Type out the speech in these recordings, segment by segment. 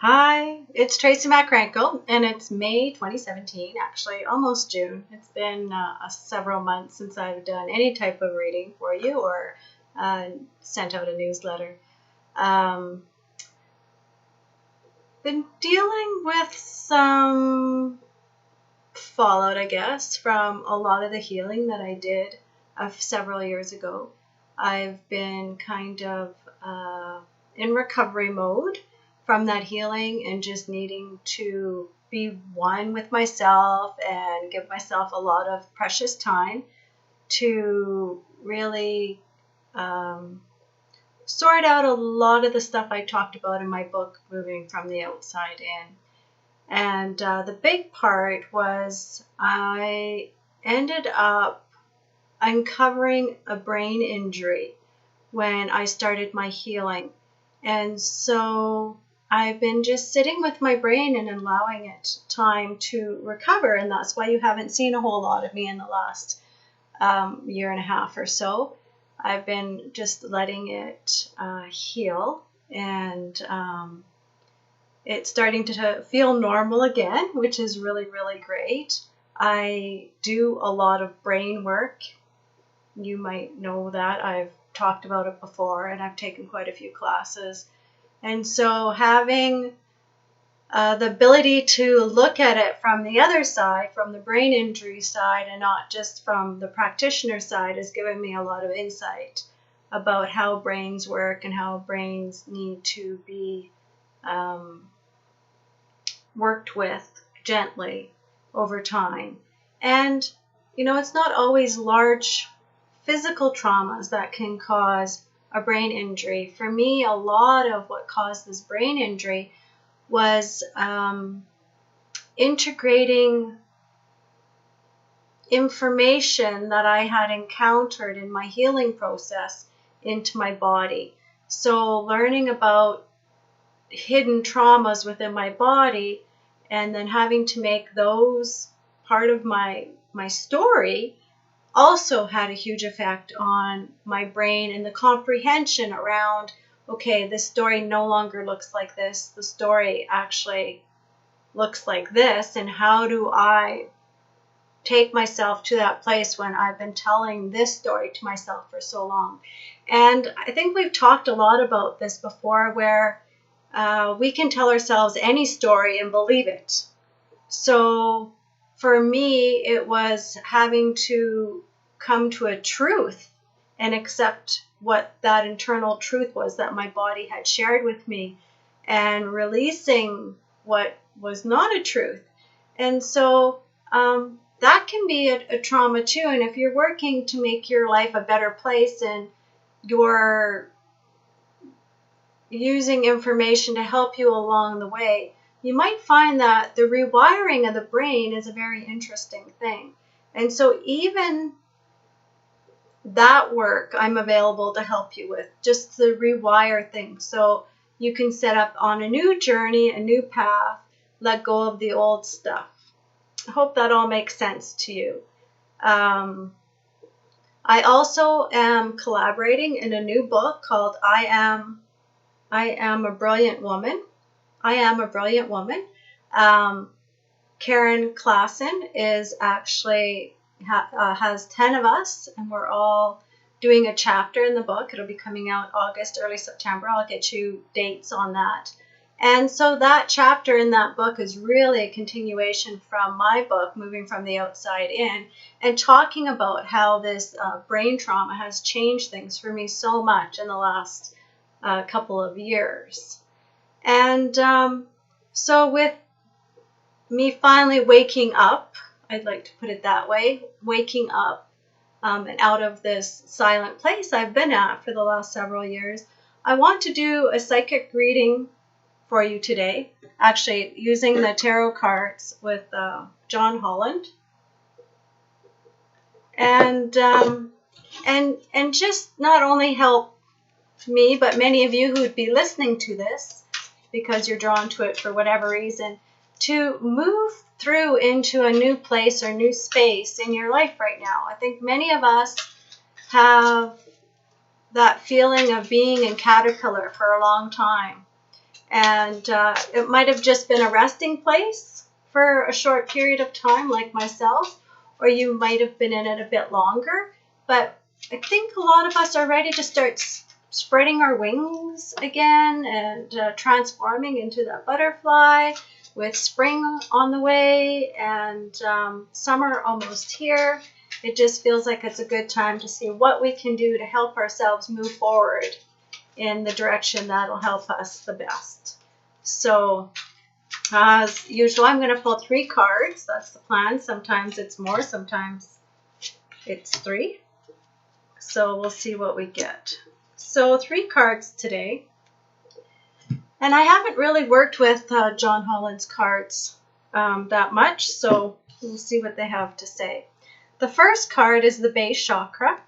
Hi, it's Tracy Makarenko, and it's May 2017, actually almost June. It's been several months since I've done any type of reading for you or sent out a newsletter. Um, been dealing with some fallout, I guess, from a lot of the healing that I did several years ago. I've been kind of in recovery mode from that healing and just needing to be one with myself and give myself a lot of precious time to really sort out a lot of the stuff I talked about in my book, Moving from the Outside In. And the big part was I ended up uncovering a brain injury when I started my healing. And so I've been just sitting with my brain and allowing it time to recover. And that's why you haven't seen a whole lot of me in the last year and a half or so. I've been just letting it heal, and it's starting to feel normal again, which is really, really great. I do a lot of brain work. You might know that. I've talked about it before, and I've taken quite a few classes. And so having the ability to look at it from the other side, from the brain injury side, and not just from the practitioner side, has given me a lot of insight about how brains work and how brains need to be worked with gently over time. And, it's not always large physical traumas that can cause a brain injury. For me, a lot of what caused this brain injury was integrating information that I had encountered in my healing process into my body. So learning about hidden traumas within my body and then having to make those part of my story also had a huge effect on my brain and the comprehension around, okay, this story no longer looks like this. The story actually looks like this. And how do I take myself to that place when I've been telling this story to myself for so long? And I think we've talked a lot about this before, where we can tell ourselves any story and believe it. So for me, it was having to come to a truth and accept what that internal truth was that my body had shared with me, and releasing what was not a truth. And so that can be a trauma too. And if you're working to make your life a better place and you're using information to help you along the way, you might find that the rewiring of the brain is a very interesting thing. And so even that work I'm available to help you with, just the rewire thing. So you can set up on a new journey, a new path, let go of the old stuff. I hope that all makes sense to you. I also am collaborating in a new book called I Am a Brilliant Woman. I Am a Brilliant Woman. Karen Klassen is actually has 10 of us, and we're all doing a chapter in the book. It'll be coming out August, early September. I'll get you dates on that. And so that chapter in that book is really a continuation from my book, Moving from the Outside In, and talking about how this brain trauma has changed things for me so much in the last couple of years. And so with me finally waking up, I'd like to put it that way, waking up and out of this silent place I've been at for the last several years, I want to do a psychic reading for you today, actually using the tarot cards with John Holland. And just not only help me, but many of you who would be listening to this, because you're drawn to it for whatever reason, to move through into a new place or new space in your life right now. I think many of us have that feeling of being in caterpillar for a long time. And it might have just been a resting place for a short period of time, like myself, or you might have been in it a bit longer. But I think a lot of us are ready to start spreading our wings again and transforming into that butterfly, with spring on the way and summer almost here. It just feels like it's a good time to see what we can do to help ourselves move forward in the direction that'll help us the best. So as usual, I'm going to pull 3 cards. That's the plan. Sometimes it's more, sometimes it's 3. So we'll see what we get. So 3 cards today. And I haven't really worked with John Holland's cards that much, so we'll see what they have to say. The first card is the base chakra.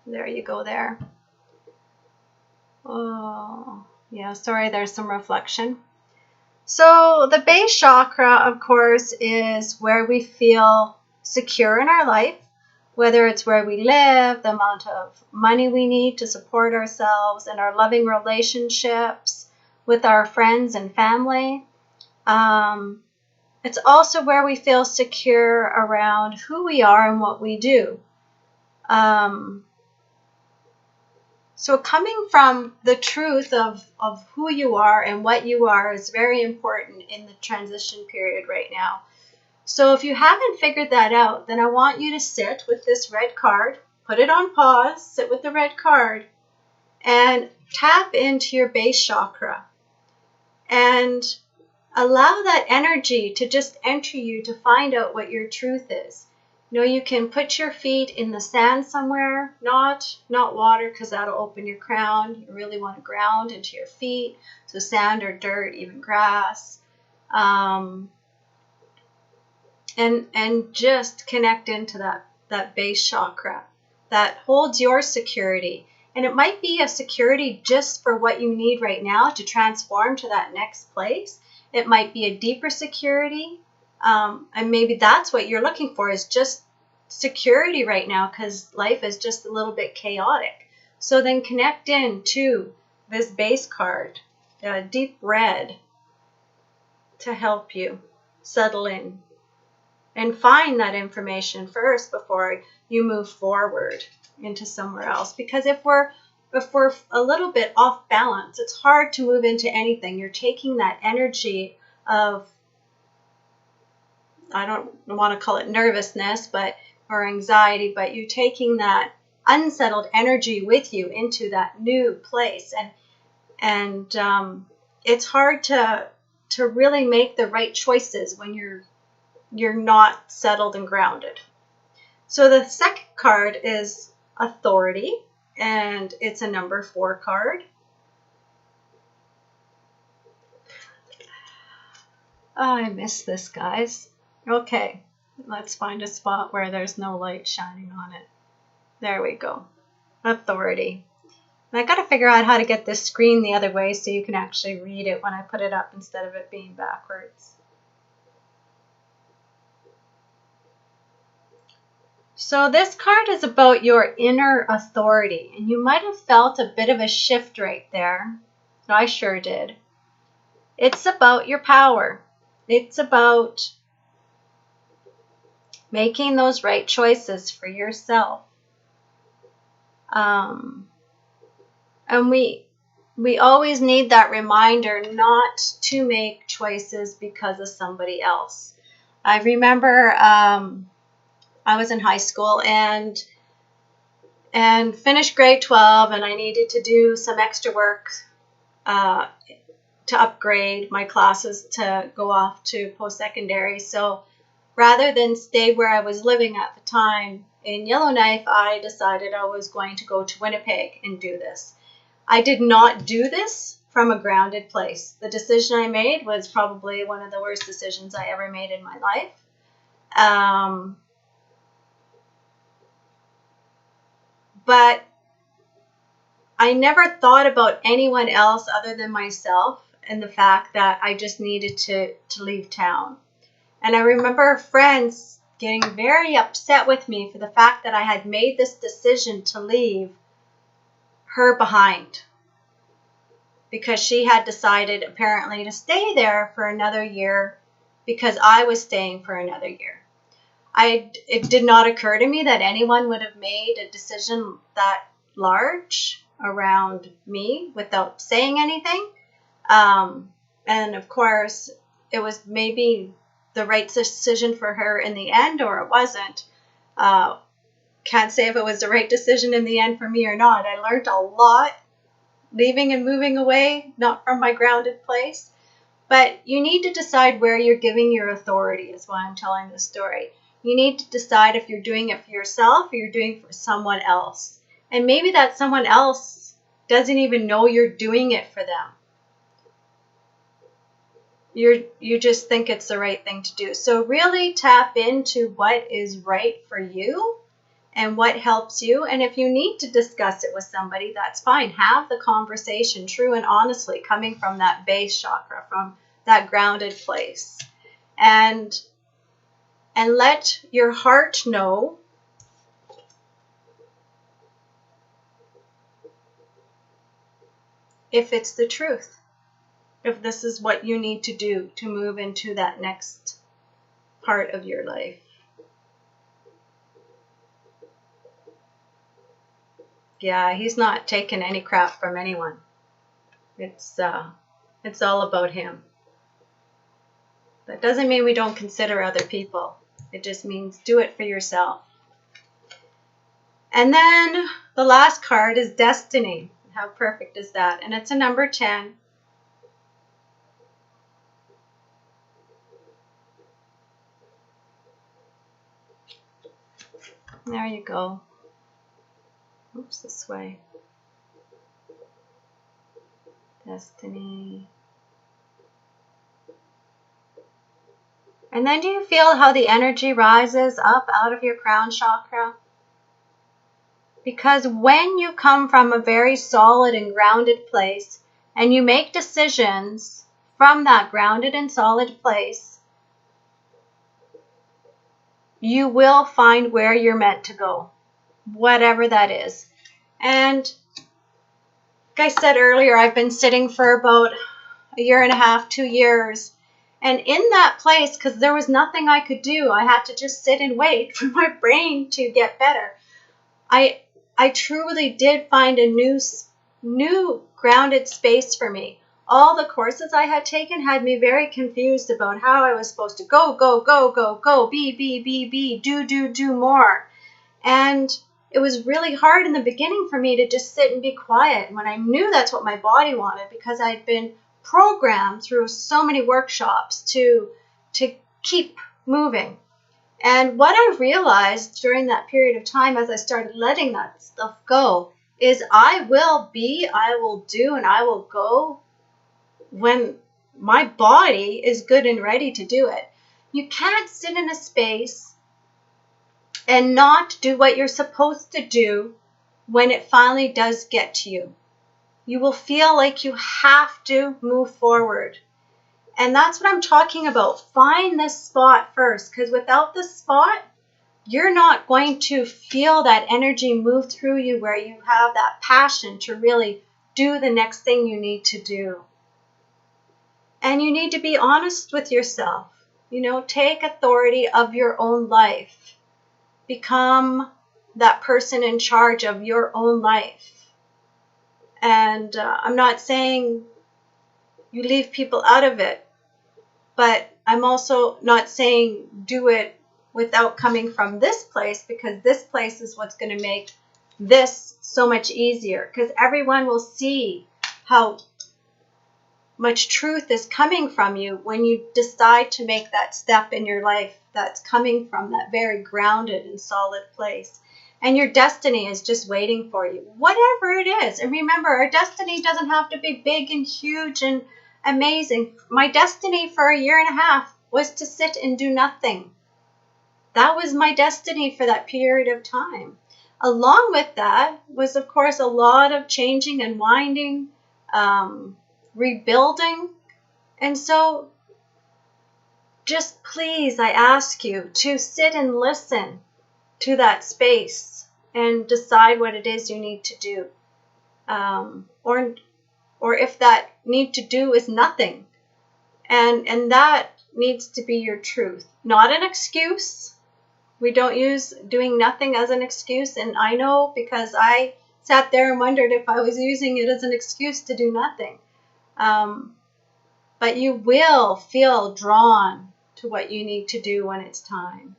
There you go there. Oh, yeah, sorry, there's some reflection. So the base chakra, of course, is where we feel secure in our life, whether it's where we live, the amount of money we need to support ourselves, and our loving relationships with our friends and family. It's also where we feel secure around who we are and what we do. So coming from the truth of who you are and what you are is very important in the transition period right now. So if you haven't figured that out, then I want you to sit with this red card, put it on pause, sit with the red card, and tap into your base chakra. And allow that energy to just enter you to find out what your truth is. You know, you can put your feet in the sand somewhere, not water, because that'll open your crown. You really want to ground into your feet. So sand or dirt, even grass. And just connect into that base chakra that holds your security. And it might be a security just for what you need right now to transform to that next place. It might be a deeper security. And maybe that's what you're looking for, is just security right now, because life is just a little bit chaotic. So then connect in to this base card, deep red, to help you settle in. And find that information first before you move forward into somewhere else. Because if we're a little bit off balance, it's hard to move into anything. You're taking that energy of, I don't want to call it nervousness, or anxiety, but you're taking that unsettled energy with you into that new place. And it's hard to really make the right choices when you're not settled and grounded. So the second card is authority, and it's a number 4 card. Oh, I missed this, guys. Okay, let's find a spot where there's no light shining on it. There we go. Authority. And I got to figure out how to get this screen the other way so you can actually read it when I put it up instead of it being backwards. So this card is about your inner authority, and you might have felt a bit of a shift right there. I sure did. It's about your power. It's about making those right choices for yourself. And we always need that reminder not to make choices because of somebody else. I remember I was in high school and finished grade 12, and I needed to do some extra work to upgrade my classes to go off to post-secondary. So rather than stay where I was living at the time in Yellowknife, I decided I was going to go to Winnipeg and do this. I did not do this from a grounded place. The decision I made was probably one of the worst decisions I ever made in my life. But I never thought about anyone else other than myself, and the fact that I just needed to leave town. And I remember friends getting very upset with me for the fact that I had made this decision to leave her behind. because she had decided apparently to stay there for another year because I was staying for another year. It did not occur to me that anyone would have made a decision that large around me without saying anything. And of course, it was maybe the right decision for her in the end, or it wasn't. Can't say if it was the right decision in the end for me or not. I learned a lot leaving and moving away, not from my grounded place. But you need to decide where you're giving your authority, is why I'm telling this story. You need to decide if you're doing it for yourself or you're doing it for someone else. And maybe that someone else doesn't even know you're doing it for them. You just think it's the right thing to do. So really tap into what is right for you and what helps you. And if you need to discuss it with somebody, that's fine. Have the conversation true and honestly, coming from that base chakra, from that grounded place. And let your heart know if it's the truth, if this is what you need to do to move into that next part of your life. Yeah, he's not taking any crap from anyone. It's all about him. That doesn't mean we don't consider other people. It just means do it for yourself. And then the last card is Destiny. How perfect is that? And it's a number 10. There you go. Oops, this way. Destiny. And then do you feel how the energy rises up out of your crown chakra? Because when you come from a very solid and grounded place and you make decisions from that grounded and solid place, you will find where you're meant to go, whatever that is. And like I said earlier, I've been sitting for about a year and a half, 2 years. And in that place, because there was nothing I could do, I had to just sit and wait for my brain to get better. I truly did find a new grounded space for me. All the courses I had taken had me very confused about how I was supposed to go, be, do more. And it was really hard in the beginning for me to just sit and be quiet when I knew that's what my body wanted, because I'd been programmed through so many workshops to keep moving. And what I realized during that period of time as I started letting that stuff go is I will be, I will do, and I will go when my body is good and ready to do it. You can't sit in a space and not do what you're supposed to do when it finally does get to you. You will feel like you have to move forward. And that's what I'm talking about. Find this spot first, because without this spot, you're not going to feel that energy move through you where you have that passion to really do the next thing you need to do. And you need to be honest with yourself. Take authority of your own life. Become that person in charge of your own life. And I'm not saying you leave people out of it, but I'm also not saying do it without coming from this place, because this place is what's going to make this so much easier, because everyone will see how much truth is coming from you when you decide to make that step in your life that's coming from that very grounded and solid place. And your destiny is just waiting for you, whatever it is. And remember, our destiny doesn't have to be big and huge and amazing. My destiny for a year and a half was to sit and do nothing. That was my destiny for that period of time. Along with that was, of course, a lot of changing and winding, rebuilding. And so just please, I ask you to sit and listen to that space and decide what it is you need to do. Or or if that need to do is nothing. And that needs to be your truth, not an excuse. We don't use doing nothing as an excuse. And I know, because I sat there and wondered if I was using it as an excuse to do nothing. But you will feel drawn to what you need to do when it's time.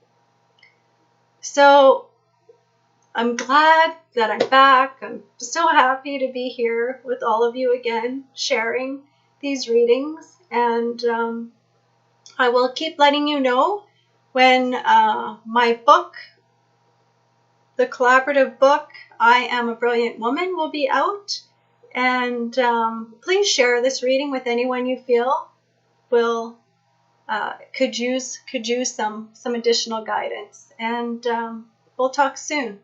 So I'm glad that I'm back. I'm so happy to be here with all of you again, sharing these readings. And I will keep letting you know when my book, the collaborative book, I Am a Brilliant Woman, will be out. And please share this reading with anyone you feel will could use some additional guidance. And we'll talk soon.